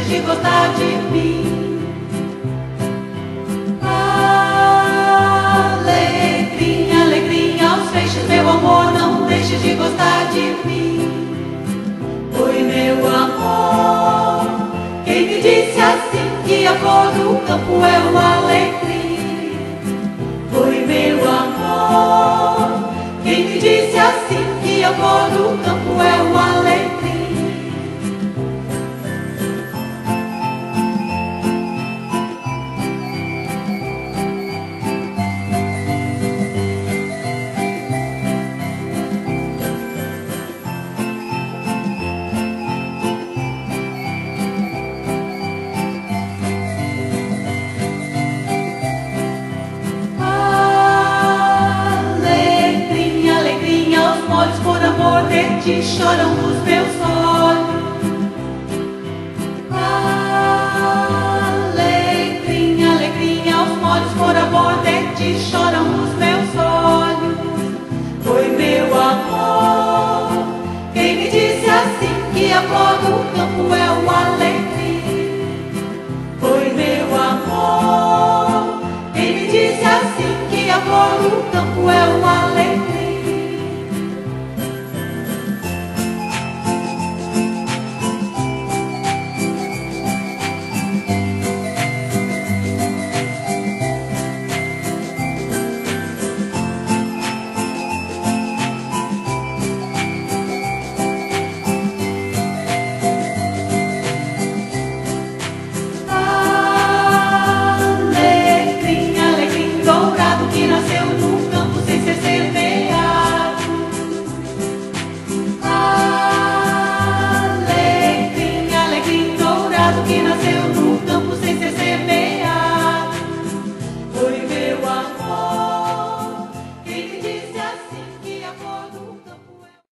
de gostar de mim. Alegrinha, alegrinha aos feixes, meu amor, não deixe de gostar de mim. Oi, meu amor, quem me disse assim que a flor do campo é uma alegria? Oi, meu amor, quem me disse assim que a flor do campo é uma alegria? Por amor de ti choram os